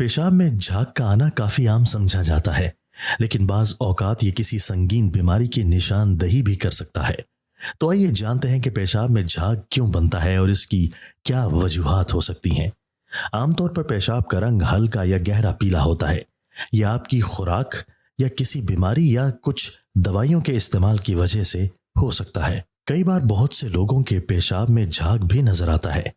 پیشاب میں جھاگ کا آنا کافی عام سمجھا جاتا ہے، لیکن بعض اوقات یہ کسی سنگین بیماری کی نشاندہی بھی کر سکتا ہے۔ تو آئیے جانتے ہیں کہ پیشاب میں جھاگ کیوں بنتا ہے اور اس کی کیا وجوہات ہو سکتی ہیں۔ عام طور پر پیشاب کا رنگ ہلکا یا گہرا پیلا ہوتا ہے۔ یہ آپ کی خوراک یا کسی بیماری یا کچھ دوائیوں کے استعمال کی وجہ سے ہو سکتا ہے۔ کئی بار بہت سے لوگوں کے پیشاب میں جھاگ بھی نظر آتا ہے۔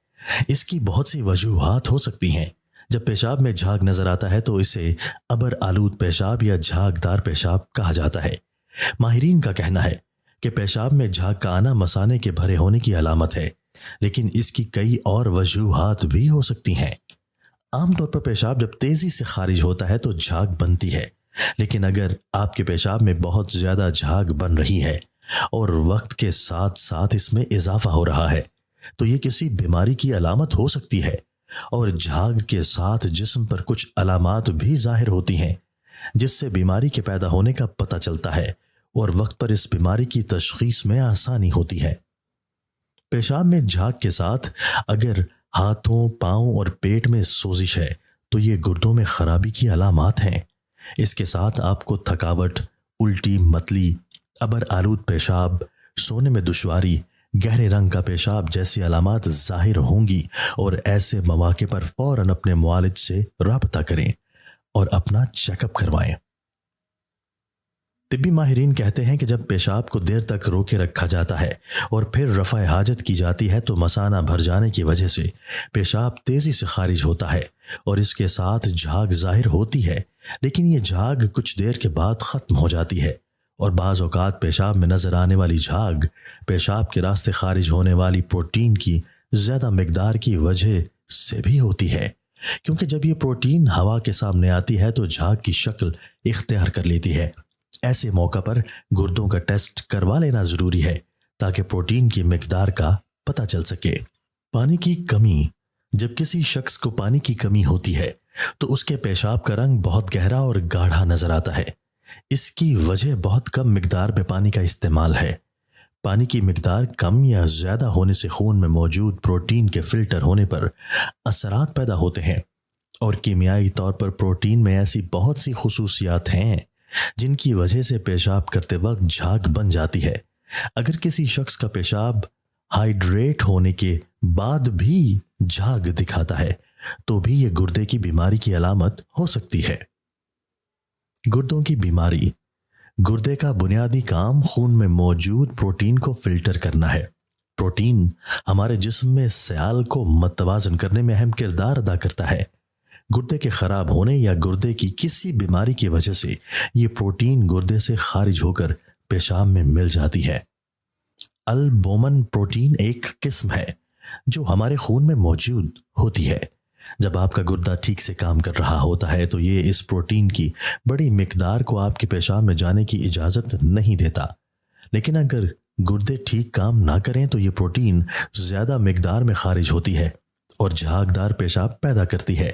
اس کی بہت سی وجوہات ہو سکتی ہیں۔ جب پیشاب میں جھاگ نظر آتا ہے تو اسے ابر آلود پیشاب یا جھاگدار پیشاب کہا جاتا ہے۔ ماہرین کا کہنا ہے کہ پیشاب میں جھاگ کا آنا مثانے کے بھرے ہونے کی علامت ہے، لیکن اس کی کئی اور وجوہات بھی ہو سکتی ہیں۔ عام طور پر پیشاب جب تیزی سے خارج ہوتا ہے تو جھاگ بنتی ہے، لیکن اگر آپ کے پیشاب میں بہت زیادہ جھاگ بن رہی ہے اور وقت کے ساتھ ساتھ اس میں اضافہ ہو رہا ہے تو یہ کسی بیماری کی علامت ہو سکتی ہے۔ اور جھاگ کے ساتھ جسم پر کچھ علامات بھی ظاہر ہوتی ہیں جس سے بیماری کے پیدا ہونے کا پتہ چلتا ہے اور وقت پر اس بیماری کی تشخیص میں آسانی ہوتی ہے۔ پیشاب میں جھاگ کے ساتھ اگر ہاتھوں، پاؤں اور پیٹ میں سوزش ہے تو یہ گردوں میں خرابی کی علامات ہیں۔ اس کے ساتھ آپ کو تھکاوٹ، الٹی، متلی، ابر آلود پیشاب، سونے میں دشواری، گہرے رنگ کا پیشاب جیسی علامات ظاہر ہوں گی، اور ایسے مواقع پر فوراً اپنے معالج سے رابطہ کریں اور اپنا چیک اپ کروائیں۔ طبی ماہرین کہتے ہیں کہ جب پیشاب کو دیر تک روکے رکھا جاتا ہے اور پھر رفع حاجت کی جاتی ہے تو مثانہ بھر جانے کی وجہ سے پیشاب تیزی سے خارج ہوتا ہے اور اس کے ساتھ جھاگ ظاہر ہوتی ہے، لیکن یہ جھاگ کچھ دیر کے بعد ختم ہو جاتی ہے۔ اور بعض اوقات پیشاب میں نظر آنے والی جھاگ پیشاب کے راستے خارج ہونے والی پروٹین کی زیادہ مقدار کی وجہ سے بھی ہوتی ہے، کیونکہ جب یہ پروٹین ہوا کے سامنے آتی ہے تو جھاگ کی شکل اختیار کر لیتی ہے۔ ایسے موقع پر گردوں کا ٹیسٹ کروا لینا ضروری ہے تاکہ پروٹین کی مقدار کا پتہ چل سکے۔ پانی کی کمی۔ جب کسی شخص کو پانی کی کمی ہوتی ہے تو اس کے پیشاب کا رنگ بہت گہرا اور گاڑھا نظر آتا ہے۔ اس کی وجہ بہت کم مقدار میں پانی کا استعمال ہے۔ پانی کی مقدار کم یا زیادہ ہونے سے خون میں موجود پروٹین کے فلٹر ہونے پر اثرات پیدا ہوتے ہیں، اور کیمیائی طور پر پروٹین میں ایسی بہت سی خصوصیات ہیں جن کی وجہ سے پیشاب کرتے وقت جھاگ بن جاتی ہے۔ اگر کسی شخص کا پیشاب ہائیڈریٹ ہونے کے بعد بھی جھاگ دکھاتا ہے تو بھی یہ گردے کی بیماری کی علامت ہو سکتی ہے۔ گردوں کی بیماری۔ گردے کا بنیادی کام خون میں موجود پروٹین کو فلٹر کرنا ہے۔ پروٹین ہمارے جسم میں سیال کو متوازن کرنے میں اہم کردار ادا کرتا ہے۔ گردے کے خراب ہونے یا گردے کی کسی بیماری کی وجہ سے یہ پروٹین گردے سے خارج ہو کر پیشاب میں مل جاتی ہے۔ البومن پروٹین ایک قسم ہے جو ہمارے خون میں موجود ہوتی ہے۔ جب آپ کا گردہ ٹھیک سے کام کر رہا ہوتا ہے تو یہ اس پروٹین کی بڑی مقدار کو آپ کے پیشاب میں جانے کی اجازت نہیں دیتا، لیکن اگر گردے ٹھیک کام نہ کریں تو یہ پروٹین زیادہ مقدار میں خارج ہوتی ہے اور جھاگدار پیشاب پیدا کرتی ہے۔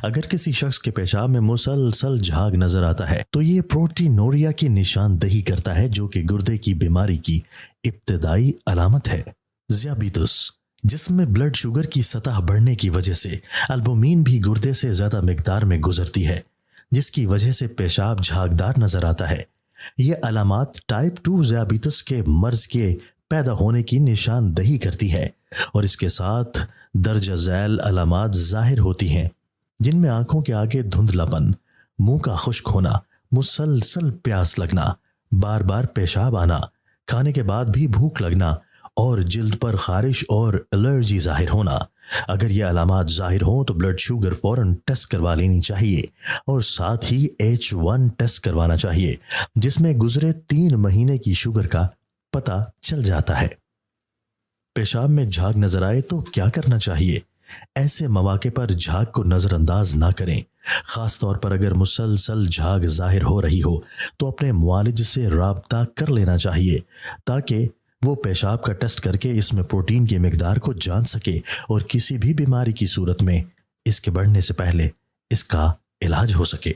اگر کسی شخص کے پیشاب میں مسلسل جھاگ نظر آتا ہے تو یہ پروٹینوریا کی نشاندہی کرتا ہے، جو کہ گردے کی بیماری کی ابتدائی علامت ہے۔ ذیابیطس۔ جسم میں بلڈ شوگر کی سطح بڑھنے کی وجہ سے البومین بھی گردے سے زیادہ مقدار میں گزرتی ہے، جس کی وجہ سے پیشاب جھاگدار نظر آتا ہے۔ یہ علامات ٹائپ 2 ذیابیطس کے مرض کے پیدا ہونے کی نشاندہی کرتی ہے، اور اس کے ساتھ درجہ ذیل علامات ظاہر ہوتی ہیں جن میں آنکھوں کے آگے دھندلا پن، منہ کا خشک ہونا، مسلسل پیاس لگنا، بار بار پیشاب آنا، کھانے کے بعد بھی بھوک لگنا، اور جلد پر خارش اور الرجی ظاہر ہونا۔ اگر یہ علامات ظاہر ہوں تو بلڈ شوگر فوراً ٹیسٹ کروا لینی چاہیے، اور ساتھ ہی H1 ٹیسٹ کروانا چاہیے جس میں گزرے 3 مہینے کی شوگر کا پتہ چل جاتا ہے۔ پیشاب میں جھاگ نظر آئے تو کیا کرنا چاہیے؟ ایسے مواقع پر جھاگ کو نظر انداز نہ کریں۔ خاص طور پر اگر مسلسل جھاگ ظاہر ہو رہی ہو تو اپنے معالج سے رابطہ کر لینا چاہیے تاکہ وہ پیشاب کا ٹیسٹ کر کے اس میں پروٹین کی مقدار کو جان سکے اور کسی بھی بیماری کی صورت میں اس کے بڑھنے سے پہلے اس کا علاج ہو سکے۔